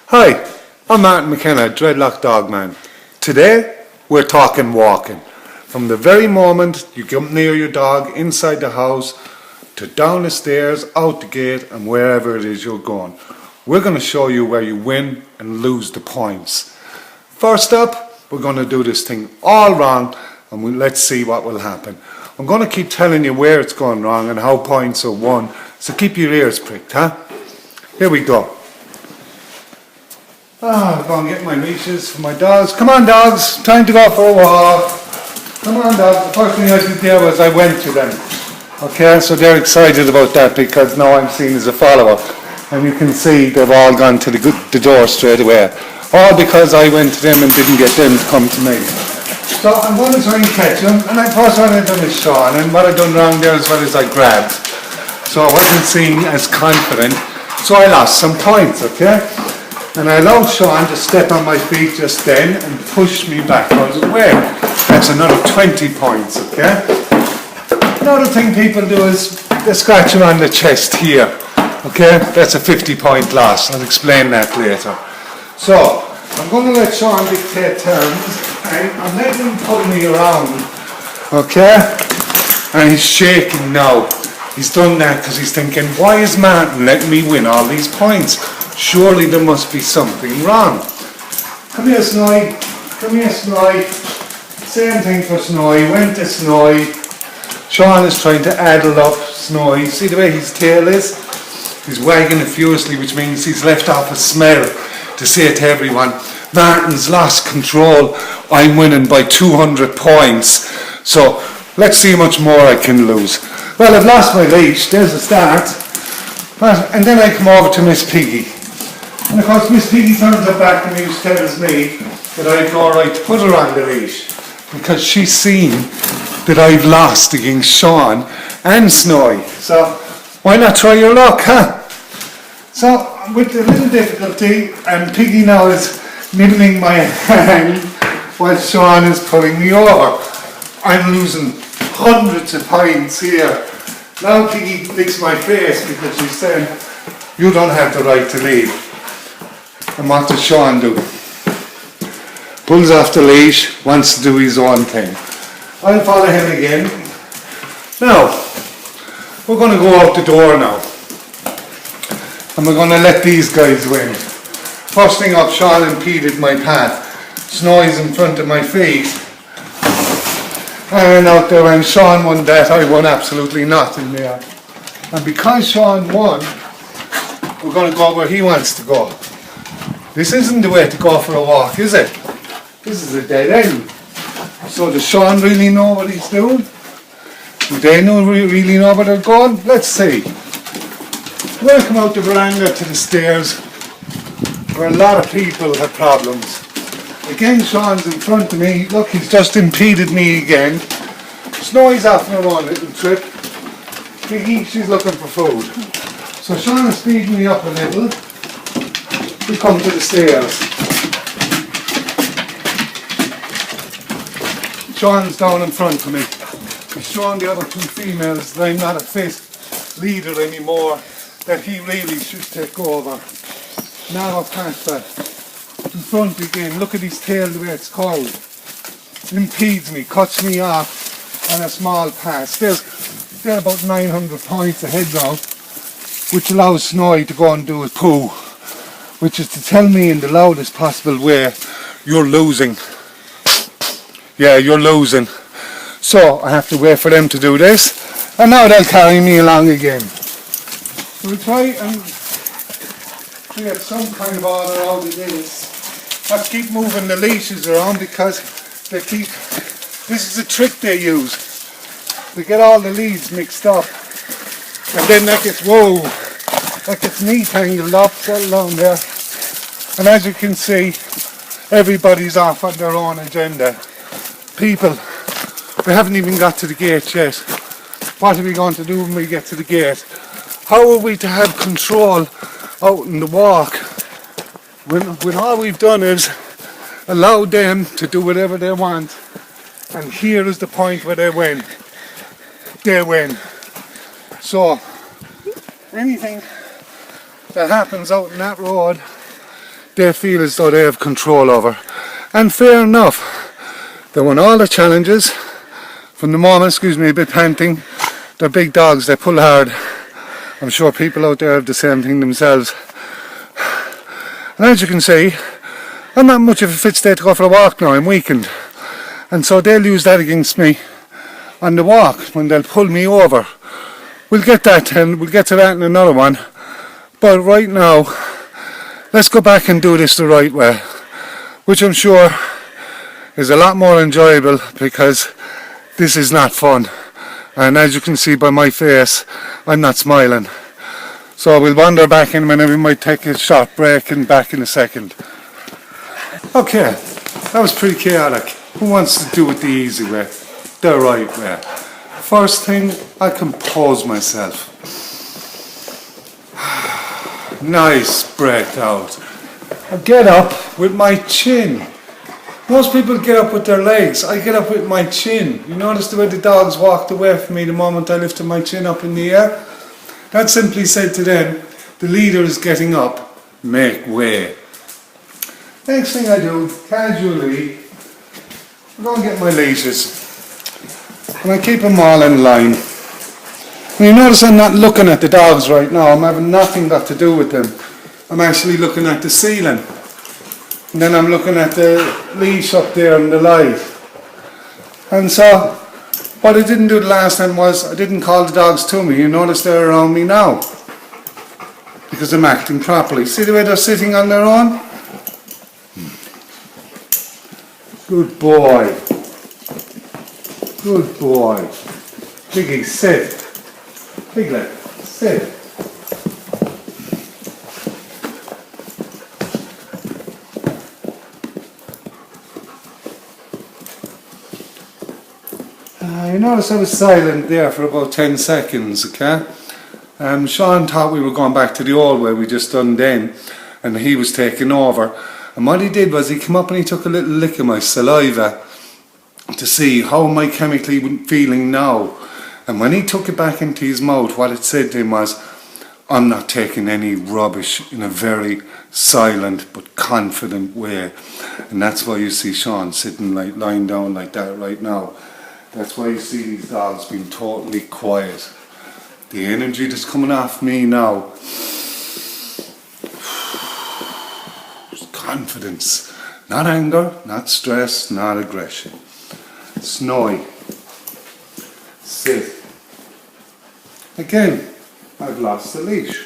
Hi, I'm McKenna, Dreadlock Dogman. Today, we're talking walking. From the very moment you come near your dog, inside the house, to down the stairs, out the gate, and wherever it is you're going. We're going to show you where you win and lose the points. First up, we're going to do this thing all wrong, and let's see what will happen. I'm going to keep telling you where it's going wrong and how points are won, so keep your ears pricked, huh? Here we go. I'm going to get my leashes for my dogs. Come on, dogs, time to go for a walk. Come on, dogs. The first thing I did there was I went to them. Okay, so they're excited about that because now I'm seen as a follower. And you can see they've all gone to the door straight away. All because I went to them and didn't get them to come to me. So I'm going to try and catch them. And I first one I done is Sean. And what I done wrong there as well is I grabbed. So I wasn't seen as confident. So I lost some points, okay? And I allowed Sean to step on my feet just then and push me backwards away. That's another 20 points, okay? Another thing people do is they scratch him on the chest here, okay? That's a 50-point loss. I'll explain that later. So, I'm going to let Sean dictate terms, and I'm letting him pull me around, okay? And he's shaking now. He's done that because he's thinking, why is Martin letting me win all these points? Surely there must be something wrong. Come here, Snowy. Come here, Snowy. Same thing for Snowy. Went to Snowy. Sean is trying to addle up Snowy. See the way his tail is? He's wagging it furiously, which means he's left off a smell to say to everyone, Martin's lost control. I'm winning by 200 points. So let's see how much more I can lose. Well, I've lost my leash. There's the start. And then I come over to Miss Piggy. And of course Miss Piggy turns her back and tells me that I've no right to put her on the leash because she's seen that I've lost against Sean and Snowy. So why not try your luck, huh? So with a little difficulty, and Piggy now is nibbling my hand while Sean is pulling me over. I'm losing hundreds of points here. Now Piggy licks my face because she's saying, you don't have the right to leave. And what does Sean do? Pulls off the leash, wants to do his own thing. I'll follow him again. Now, we're going to go out the door now. And we're going to let these guys win. First thing up, Sean impeded my path. Snowy's in front of my feet. And out there when Sean won that, I won absolutely nothing there. And because Sean won, we're going to go where he wants to go. This isn't the way to go for a walk, is it? This is a dead end. So does Sean really know what he's doing? Do they really know where they're going? Let's see. We'll come out the veranda to the stairs where a lot of people have problems. Again, Sean's in front of me. Look, he's just impeded me again. Snowy's off on her own little trip. She's looking for food. So Sean is speeding me up a little. We come to the stairs. Sean's down in front of me. He's showing the other two females that I'm not a fit leader anymore, that he really should take over. Now I've passed that. In front again, look at his tail the way it's curled. Impedes me, cuts me off on a small pass. They're about 900 points ahead now, which allows Snowy to go and do his poo, which is to tell me in the loudest possible way, you're losing. Yeah, you're losing. So I have to wait for them to do this, and now they'll carry me along again. We'll try and create some kind of order out of this. I have to keep moving the leashes around because this is a trick they use. They get all the leads mixed up, and then that gets me tangled up, settled down there. And as you can see, everybody's off on their own agenda. People, we haven't even got to the gate yet. What are we going to do when we get to the gate? How are we to have control out in the walk when all we've done is allow them to do whatever they want? And here is the point where they win. They win. So anything that happens out in that road they feel as though they have control over. And fair enough, they won all the challenges. From the moment, excuse me, a bit panting, they're big dogs, they pull hard. I'm sure people out there have the same thing themselves. And as you can see, I'm not much of a fit state to go for a walk now, I'm weakened. And so they'll use that against me on the walk when they'll pull me over. We'll get that and we'll get to that in another one. But right now, let's go back and do this the right way, which I'm sure is a lot more enjoyable because this is not fun. And as you can see by my face, I'm not smiling. So we'll wander back in a minute, we might take a short break and back in a second. Okay, that was pretty chaotic. Who wants to do it the easy way, the right way? First thing, I compose myself. Nice breath out. I get up with my chin. Most people get up with their legs. I get up with my chin. You notice the way the dogs walked away from me the moment I lifted my chin up in the air? That simply said to them, the leader is getting up, make way. Next thing I do, casually, I'm going to get my leashes. And I keep them all in line. And you notice I'm not looking at the dogs right now. I'm having nothing got to do with them. I'm actually looking at the ceiling. And then I'm looking at the leash up there and the light. And so, what I didn't do the last time was, I didn't call the dogs to me. You notice they're around me now. Because I'm acting properly. See the way they're sitting on their own? Good boy. Good boy. Piggy, sit. Piglet, sit. You notice I was silent there for about 10 seconds, okay? Sean thought we were going back to the old way we just done then, and he was taking over. And what he did was he came up and he took a little lick of my saliva to see how am I chemically feeling now. And when he took it back into his mouth, what it said to him was, I'm not taking any rubbish, in a very silent but confident way. And that's why you see Sean sitting like lying down like that right now. That's why you see these dogs being totally quiet. The energy that's coming off me now is confidence. Not anger, not stress, not aggression. Snowy. Sit. Again, I've lost the leash.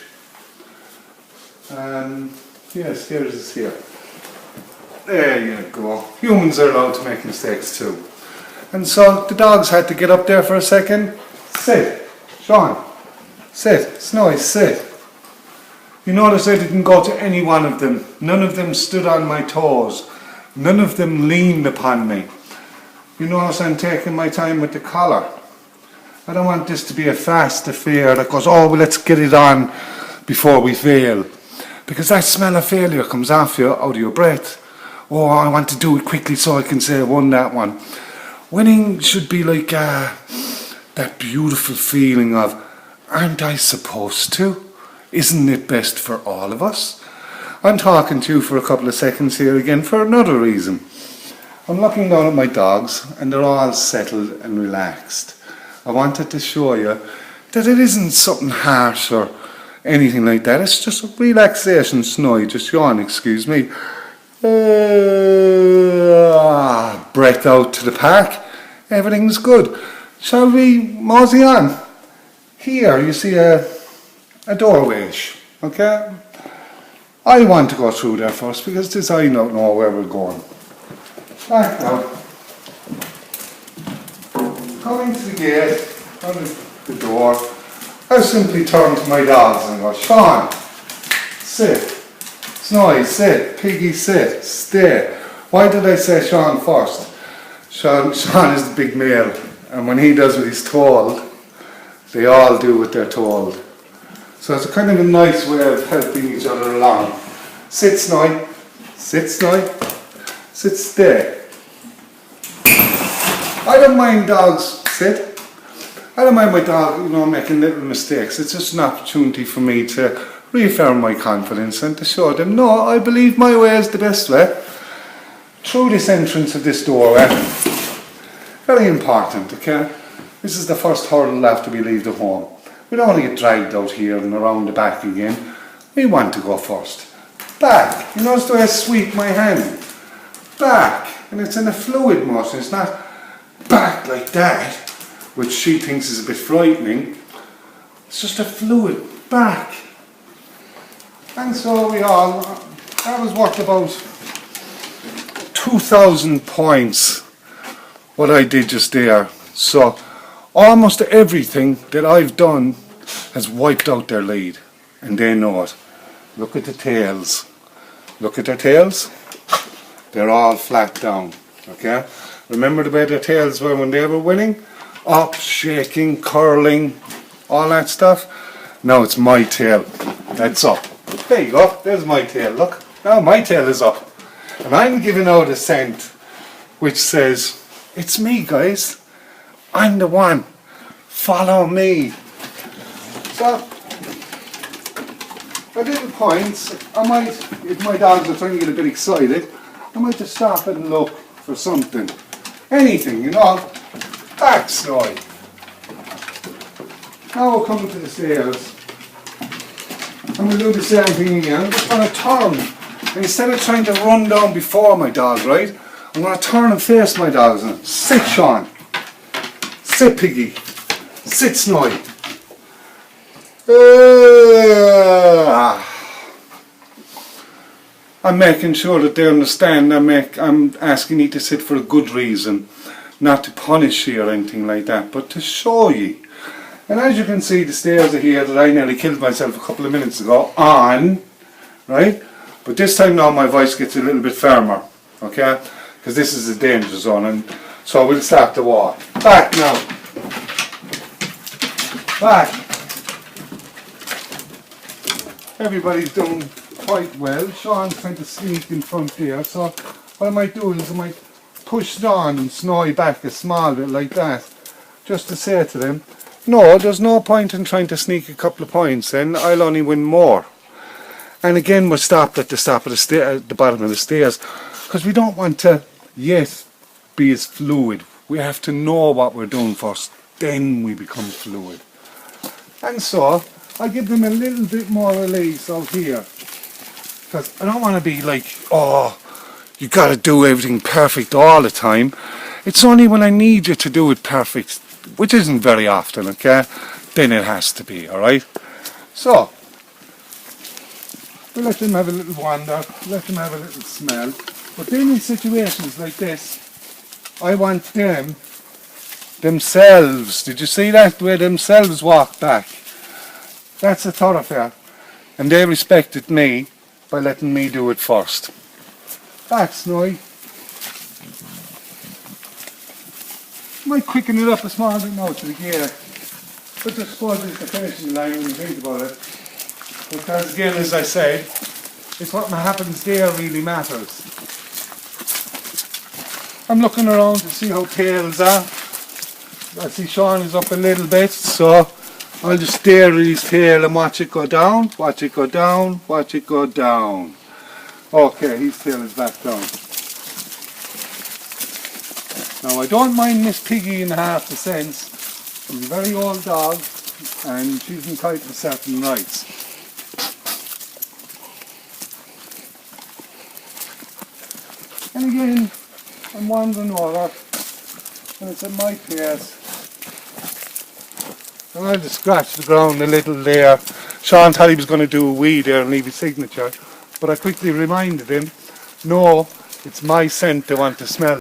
Yes, here it is here. There you go. Humans are allowed to make mistakes too. And so the dogs had to get up there for a second. Sit. Sean. Sit. Snowy, sit. You notice I didn't go to any one of them. None of them stood on my toes. None of them leaned upon me. You notice I'm taking my time with the collar. I don't want this to be a fast affair that goes, oh, well, let's get it on before we fail. Because that smell of failure comes off you, out of your breath. Oh, I want to do it quickly so I can say I won that one. Winning should be like that beautiful feeling of, aren't I supposed to? Isn't it best for all of us? I'm talking to you for a couple of seconds here again for another reason. I'm looking down at my dogs and they're all settled and relaxed. I wanted to show you that it isn't something harsh or anything like that. It's just a relaxation snowy. Just yawn, excuse me. Breath out to the park. Everything's good. Shall we mosey on? Here you see a doorway-ish, okay? I want to go through there first because this I don't know where we're going. Back out. Coming to the gate, out of the door, I simply turn to my dogs and go, Sean, sit. Snowy, sit. Piggy, sit. Stay. Why did I say Sean first? Sean is the big male, and when he does what he's told, they all do what they're told. So it's a kind of a nice way of helping each other along. Sit, Snowy. Sit, Snowy. Sit, stay. I don't mind dogs, sit. I don't mind my dog, making little mistakes. It's just an opportunity for me to reaffirm my confidence and to show them, no, I believe my way is the best way. Through this entrance of this doorway. Very important, okay? This is the first hurdle after we leave the home. We don't want to get dragged out here and around the back again. We want to go first. Back. You notice the way I sweep my hand? Back. And it's in a fluid motion. It's not back like that, which she thinks is a bit frightening. It's just a fluid back. And so that was worth about 2,000 points, what I did just there. So almost everything that I've done has wiped out their lead, and they know it. Look at the tails. Look at their tails. They're all flat down, okay? Remember the way their tails were when they were winning? Up, shaking, curling, all that stuff. Now it's my tail. That's up. There you go. There's my tail. Look. Now my tail is up. And I'm giving out a scent which says, it's me, guys. I'm the one. Follow me. So, at little points, I might, if my dogs are trying to get a bit excited, I might just stop and look for something. Anything, you know. Back Snowy. Now we're coming to the stairs. I'm going to do the same thing again. I'm just going to turn. And instead of trying to run down before my dog, right? I'm going to turn and face my dogs. And sit, Sean. Sit, Piggy. Sit, Snowy. I'm making sure that they understand. I'm asking you to sit for a good reason. Not to punish you or anything like that, but to show you. And as you can see, the stairs are here that I nearly killed myself a couple of minutes ago on, right? But this time now my voice gets a little bit firmer, okay? Because this is a danger zone, and so we'll start the walk. Back now. Back. Everybody's doing quite well. Sean's trying to sneak in front there, so what I might do is I might push Sean and Snowy back a small bit like that, just to say to them, no, there's no point in trying to sneak a couple of points, then I'll only win more. And again, we're stopped at the bottom of the stairs, because we don't want to yet be as fluid. We have to know what we're doing first, then we become fluid. And so I give them a little bit more release out here, because I don't want to be like, oh, you got to do everything perfect all the time. It's only when I need you to do it perfect, which isn't very often, okay, then it has to be, alright? So we let them have a little wander, let them have a little smell. But then in situations like this, I want them themselves, did you see that? The way themselves walk back. That's a thoroughfare. And they respected me by letting me do it first. Back, Snowy. Might quicken it up a small bit now to the gear. But I suppose it's the finishing line when you think about it. Because again, as I said, it's what happens there really matters. I'm looking around to see how tails are. I see Sean is up a little bit, so I'll just stare at his tail and watch it go down, watch it go down, watch it go down. Okay, his tail is back down. Now I don't mind Miss Piggy in half the sense. She's a very old dog and she's entitled to certain rights. And again, I'm wandering over and it's at my pace. And I'll just scratch the ground a little there. Sean thought he was going to do a wee there and leave his signature, but I quickly reminded him, no, it's my scent they want to smell.